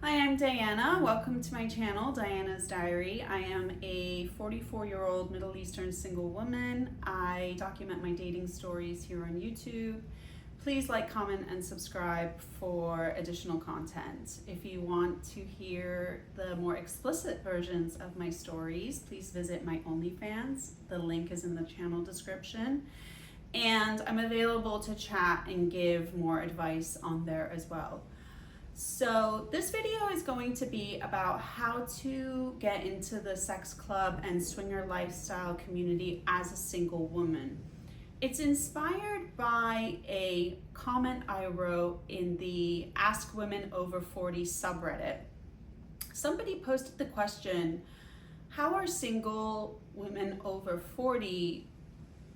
Hi, I'm Diana. Welcome to my channel, Diana's Diary. I am a 44-year-old Middle Eastern single woman. I document my dating stories here on YouTube. Please like, comment, and subscribe for additional content. If you want to hear the more explicit versions of my stories, please visit my OnlyFans. The link is in the channel description. And I'm available to chat and give more advice on there as well. So this video is going to be about how to get into the sex club and swinger lifestyle community as a single woman. It's inspired by a comment I wrote in the Ask Women Over 40 subreddit. Somebody posted the question, how are single women over 40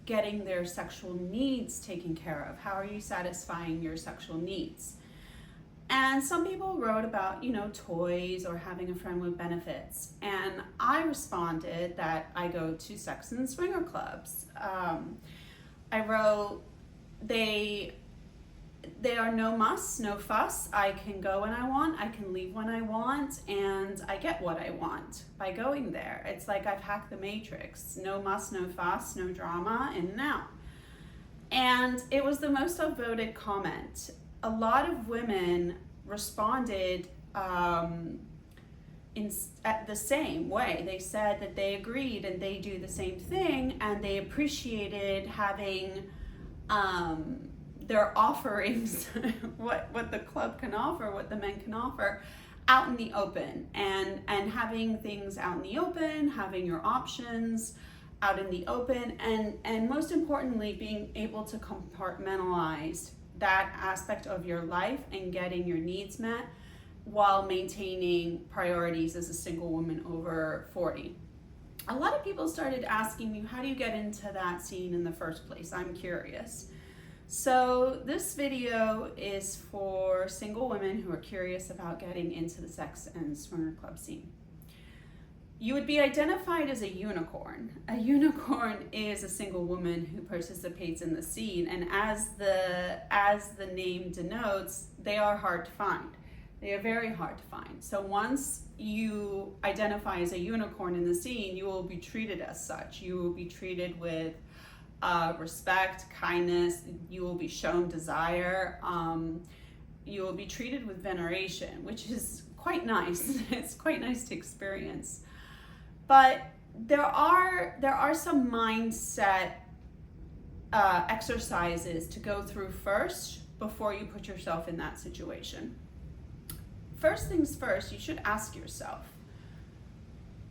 getting their sexual needs taken care of? How are you satisfying your sexual needs? And some people wrote about, toys or having a friend with benefits. And I responded that I go to sex and swinger clubs. I wrote, they are no muss, no fuss. I can go when I want, I can leave when I want, and I get what I want by going there. It's like I've hacked the matrix. No muss, no fuss, no drama, in and out. And it was the most upvoted comment. A lot of women responded at the same way. They said that they agreed and they do the same thing, and they appreciated having their offerings, what the club can offer, what the men can offer, out in the open, and having things out in the open, having your options out in the open, and most importantly, being able to compartmentalize that aspect of your life and getting your needs met while maintaining priorities as a single woman over 40. A lot of people started asking me, how do you get into that scene in the first place? I'm curious. So this video is for single women who are curious about getting into the sex and swinger club scene. You would be identified as a unicorn. A unicorn is a single woman who participates in the scene, and as the name denotes, they are hard to find. They are very hard to find. So once you identify as a unicorn in the scene, you will be treated as such. You will be treated with respect, kindness. You will be shown desire. You will be treated with veneration, which is quite nice. It's quite nice to experience. But there are some mindset exercises to go through first before you put yourself in that situation. First things first, you should ask yourself,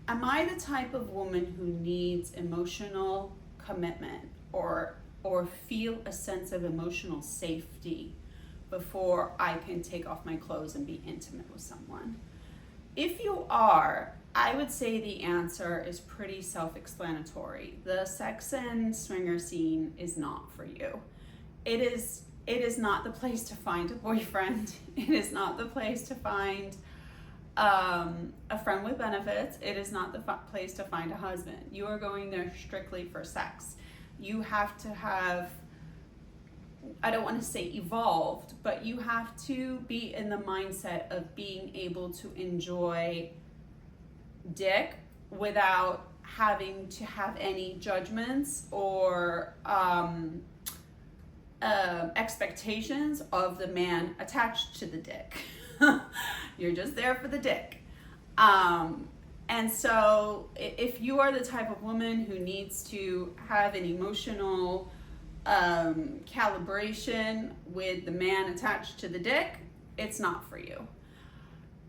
am I the type of woman who needs emotional commitment or feel a sense of emotional safety before I can take off my clothes and be intimate with someone? If you are, I would say the answer is pretty self-explanatory. The sex and swinger scene is not for you. It is not the place to find a boyfriend. It is not the place to find a friend with benefits. It is not the place to find a husband. You are going there strictly for sex. You have to have, I don't want to say evolved, but you have to be in the mindset of being able to enjoy dick without having to have any judgments or expectations of the man attached to the dick. You're just there for the dick. And so if you are the type of woman who needs to have an emotional calibration with the man attached to the dick, it's not for you.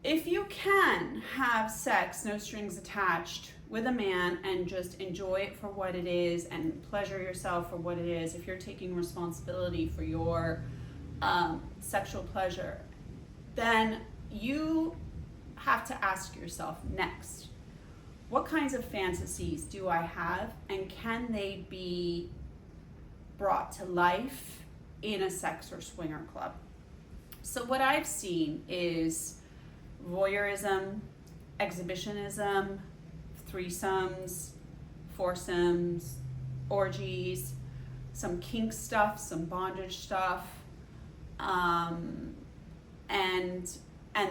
If you can have sex, no strings attached, with a man and just enjoy it for what it is and pleasure yourself for what it is, if you're taking responsibility for your sexual pleasure, then you have to ask yourself next, what kinds of fantasies do I have, and can they be brought to life in a sex or swinger club? So what I've seen is voyeurism, exhibitionism, threesomes, foursomes, orgies, some kink stuff, some bondage stuff, and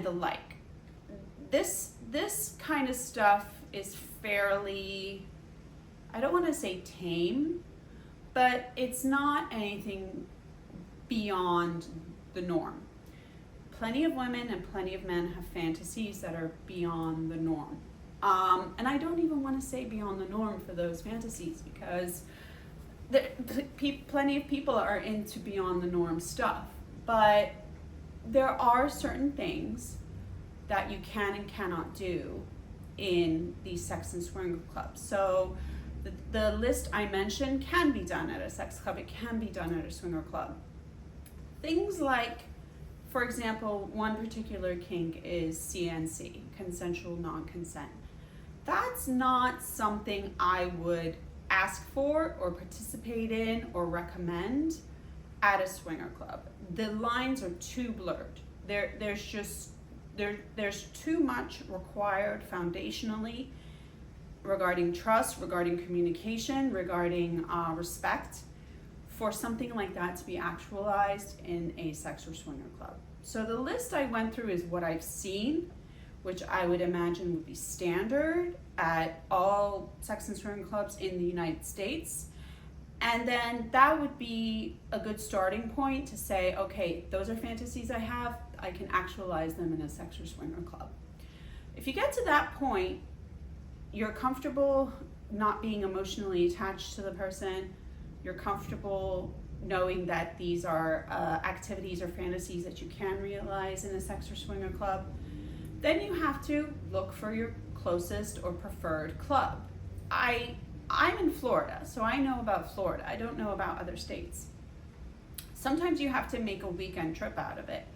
the like. this kind of stuff is fairly, I don't want to say tame, but it's not anything beyond the norm. Plenty of women and plenty of men have fantasies that are beyond the norm. And I don't even want to say beyond the norm for those fantasies, because plenty of people are into beyond the norm stuff. But there are certain things that you can and cannot do in these sex and swinger clubs. So the list I mentioned can be done at a sex club. It can be done at a swinger club. Things like, for example, one particular kink is CNC, consensual non-consent. That's not something I would ask for or participate in or recommend at a swinger club. The lines are too blurred. There's too much required foundationally regarding trust, regarding communication, regarding respect, for something like that to be actualized in a sex or swinger club. So the list I went through is what I've seen, which I would imagine would be standard at all sex and swinger clubs in the United States. And then that would be a good starting point to say, okay, those are fantasies I have, I can actualize them in a sex or swinger club. If you get to that point, you're comfortable not being emotionally attached to the person, you're comfortable knowing that these are activities or fantasies that you can realize in a sex or swinger club, then you have to look for your closest or preferred club. I'm in Florida, so I know about Florida. I don't know about other states. Sometimes you have to make a weekend trip out of it.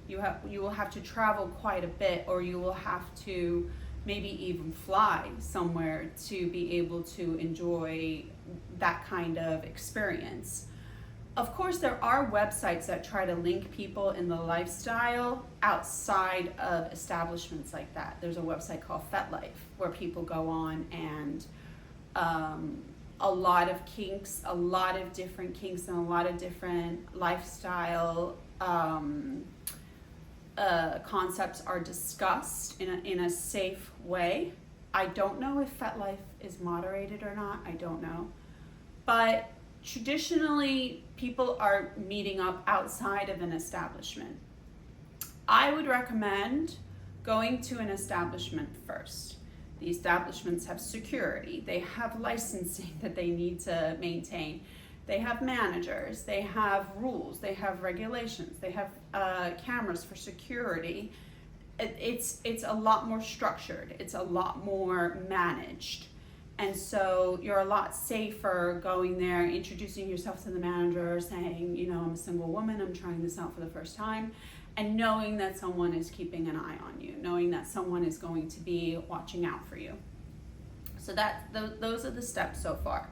You will have to travel quite a bit, or you will have to maybe even fly somewhere to be able to enjoy that kind of experience. Of course, there are websites that try to link people in the lifestyle outside of establishments like that. There's a website called FetLife where people go on, and a lot of kinks, a lot of different kinks and a lot of different lifestyle concepts are discussed in a safe way. I don't know if FetLife is moderated or not, I don't know. But traditionally, people are meeting up outside of an establishment. I would recommend going to an establishment first. The establishments have security, they have licensing that they need to maintain, they have managers, they have rules, they have regulations, they have cameras for security. It's a lot more structured, it's a lot more managed. And so you're a lot safer going there, introducing yourself to the manager, saying, you know, I'm a single woman, I'm trying this out for the first time, and knowing that someone is keeping an eye on you, knowing that someone is going to be watching out for you. So those are the steps so far.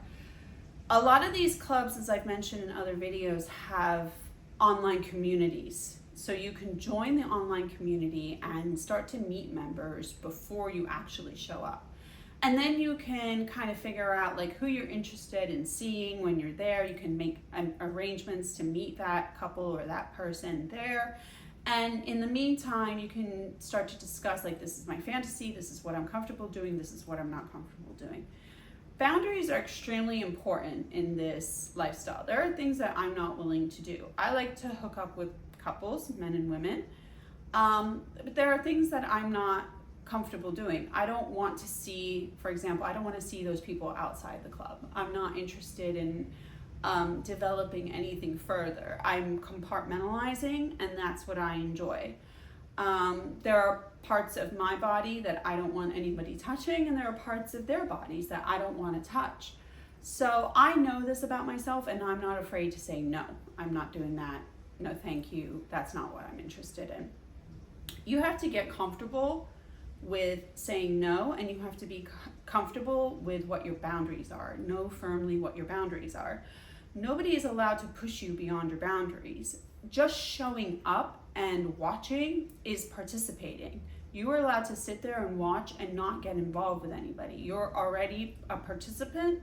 A lot of these clubs, as I've mentioned in other videos, have online communities. So you can join the online community and start to meet members before you actually show up. And then you can kind of figure out like who you're interested in seeing when you're there. You can make arrangements to meet that couple or that person there. And in the meantime, you can start to discuss like, this is my fantasy, this is what I'm comfortable doing, this is what I'm not comfortable doing. Boundaries are extremely important in this lifestyle. There are things that I'm not willing to do. I like to hook up with couples, men and women, but there are things that I'm not comfortable doing. I don't want to see, for example, I don't want to see those people outside the club. I'm not interested in developing anything further. I'm compartmentalizing, and that's what I enjoy. There are parts of my body that I don't want anybody touching, and there are parts of their bodies that I don't want to touch. So I know this about myself, and I'm not afraid to say no. I'm not doing that. No, thank you. That's not what I'm interested in. You have to get comfortable with saying no, and you have to be comfortable with what your boundaries are. Know firmly what your boundaries are. Nobody is allowed to push you beyond your boundaries. Just showing up and watching is participating. You are allowed to sit there and watch and not get involved with anybody. You're already a participant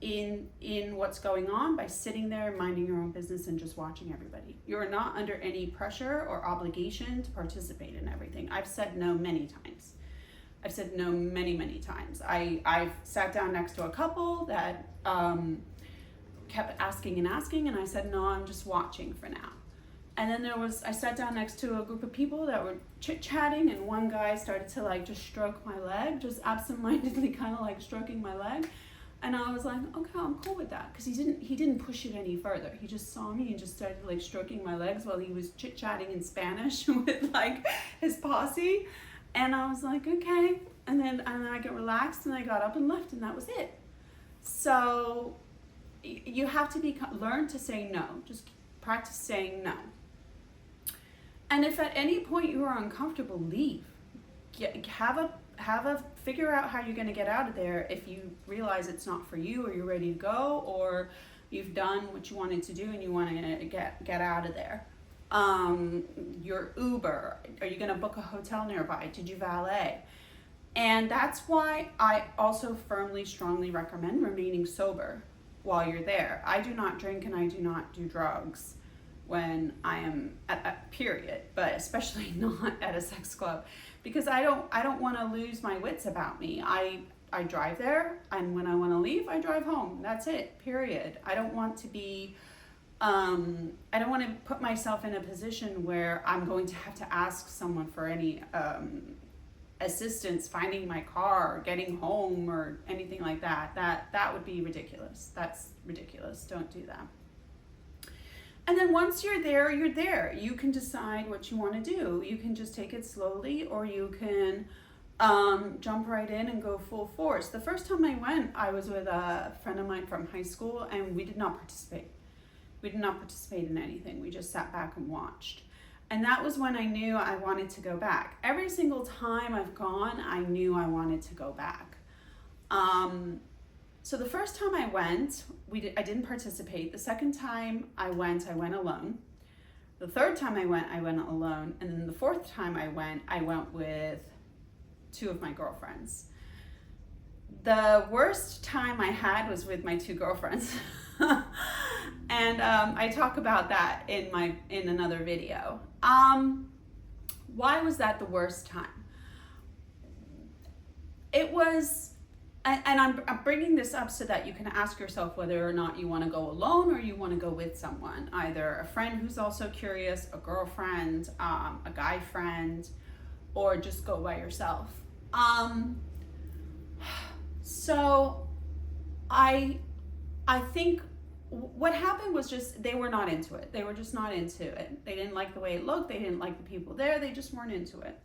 in what's going on by sitting there minding your own business and just watching everybody. You're not under any pressure or obligation to participate in everything. I've said no many times. I've said no many times. I've sat down next to a couple that kept asking, and I said, no, I'm just watching for now. And then I sat down next to a group of people that were chit-chatting, and one guy started to like just stroke my leg, just absentmindedly kind of like stroking my leg. And I was like, okay, I'm cool with that, because he didn't push it any further. He just saw me and just started like stroking my legs while he was chit-chatting in Spanish with like his posse. And I was like, okay. And then I got relaxed and I got up and left, and that was it. So you have to learn to say no. Just practice saying no. And if at any point you are uncomfortable, leave. Figure out how you're going to get out of there if you realize it's not for you, or you're ready to go, or you've done what you wanted to do and you want to get out of there. Your Uber, are you going to book a hotel nearby? Did you valet? And that's why I also strongly recommend remaining sober while you're there. I do not drink and I do not do drugs when I am at period, but especially not at a sex club, because I don't want to lose my wits about me. I drive there, and when I want to leave, I drive home. That's it, period. I don't want to be I don't want to put myself in a position where I'm going to have to ask someone for any assistance finding my car or getting home or anything like that. That would be ridiculous. That's ridiculous. Don't do that. And then once you're there, you're there. You can decide what you want to do. You can just take it slowly, or you can jump right in and go full force. The first time I went, I was with a friend of mine from high school, and we did not participate. We did not participate in anything. We just sat back and watched. And that was when I knew I wanted to go back. Every single time I've gone, I knew I wanted to go back. So the first time I went, I didn't participate. The second time I went alone. The third time I went alone. And then the fourth time I went with two of my girlfriends. The worst time I had was with my two girlfriends. And I talk about that in another video. Why was that the worst time? It was, and I'm bringing this up so that you can ask yourself whether or not you want to go alone or you want to go with someone, either a friend who's also curious, a girlfriend, a guy friend, or just go by yourself. So I think what happened was just they were not into it. They were just not into it. They didn't like the way it looked. They didn't like the people there. They just weren't into it.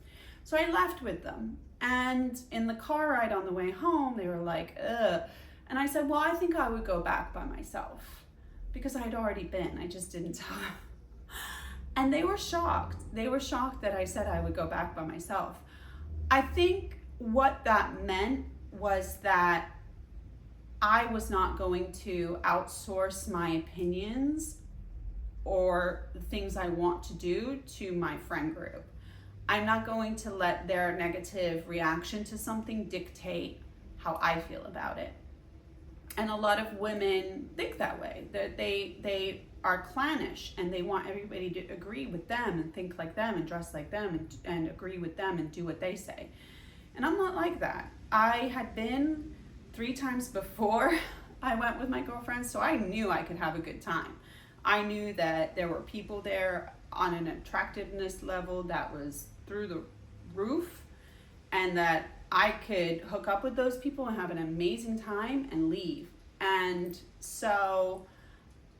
So I left with them. And in the car ride on the way home, they were like, ugh. And I said, well, I think I would go back by myself, because I had already been. I just didn't tell them. And they were shocked. They were shocked that I said I would go back by myself. I think what that meant was that I was not going to outsource my opinions or the things I want to do to my friend group. I'm not going to let their negative reaction to something dictate how I feel about it. And a lot of women think that way. They are clannish, and they want everybody to agree with them and think like them and dress like them and agree with them and do what they say. And I'm not like that. I had been 3 times before I went with my girlfriends, so I knew I could have a good time. I knew that there were people there on an attractiveness level that was through the roof, and that I could hook up with those people and have an amazing time and leave. And so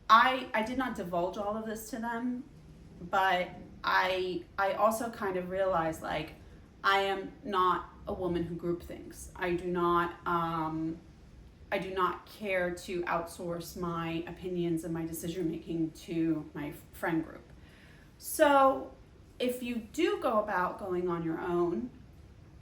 I did not divulge all of this to them, but I also kind of realized, like, I am not a woman who group things. I do not care to outsource my opinions and my decision making to my friend group. So if you do go about going on your own,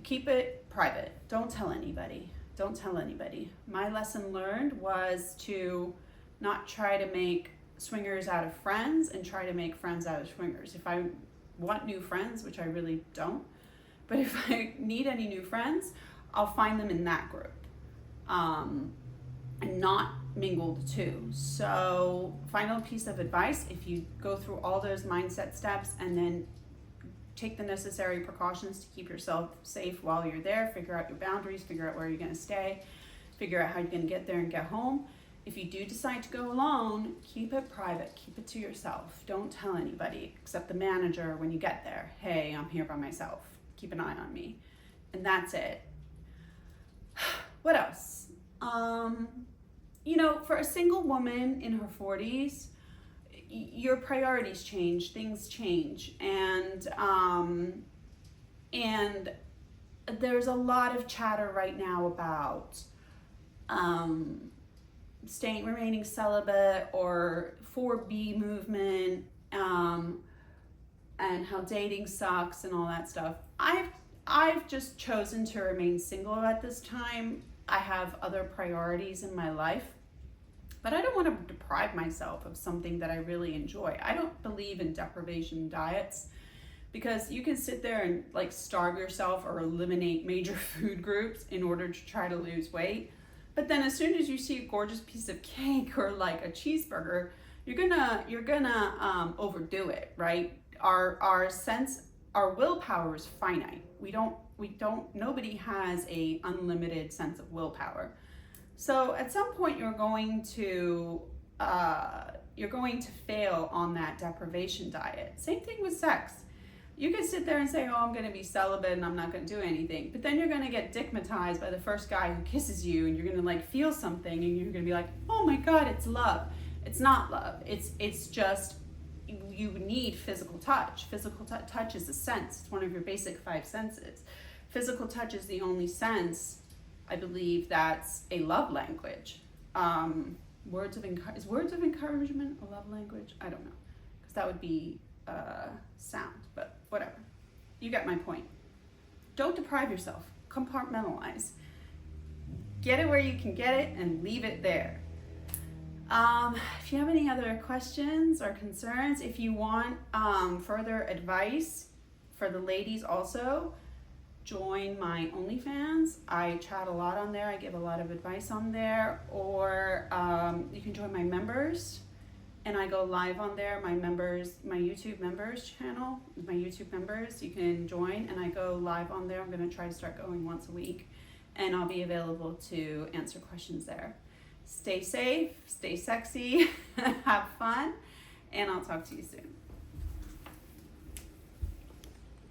keep it private. Don't tell anybody. Don't tell anybody. My lesson learned was to not try to make swingers out of friends and try to make friends out of swingers. If I want new friends, which I really don't, but if I need any new friends, I'll find them in that group. And not mingle the two. So final piece of advice, if you go through all those mindset steps and then take the necessary precautions to keep yourself safe while you're there, figure out your boundaries, figure out where you're going to stay, figure out how you're going to get there and get home. If you do decide to go alone, keep it private, keep it to yourself. Don't tell anybody except the manager when you get there. Hey, I'm here by myself. Keep an eye on me. And that's it. What else? For a single woman in her 40s, your priorities change, things change, and there's a lot of chatter right now about remaining celibate or 4B movement, and how dating sucks and all that stuff. I've just chosen to remain single at this time. I have other priorities in my life, but I don't want to deprive myself of something that I really enjoy. I don't believe in deprivation diets, because you can sit there and like starve yourself or eliminate major food groups in order to try to lose weight. But then as soon as you see a gorgeous piece of cake or like a cheeseburger, you're gonna overdo it, right? Our willpower is finite. Nobody has a unlimited sense of willpower. So at some point you're going to fail on that deprivation diet. Same thing with sex. You can sit there and say, oh, I'm going to be celibate and I'm not going to do anything. But then you're going to get dickmatized by the first guy who kisses you, and you're going to like feel something, and you're going to be like, oh my God, it's love. It's not love. It's just, you need physical touch. Physical touch is a sense. It's one of your basic 5 senses. Physical touch is the only sense, I believe, that's a love language. Is words of encouragement a love language? I don't know, because that would be sound, but whatever. You get my point. Don't deprive yourself. Compartmentalize. Get it where you can get it and leave it there. If you have any other questions or concerns, if you want further advice for the ladies also, join my OnlyFans. I chat a lot on there. I give a lot of advice on there. Or you can join my members, and I go live on there. My YouTube members channel, my YouTube members, you can join, and I go live on there. I'm going to try to start going once a week, and I'll be available to answer questions there. Stay safe, stay sexy, have fun, and I'll talk to you soon.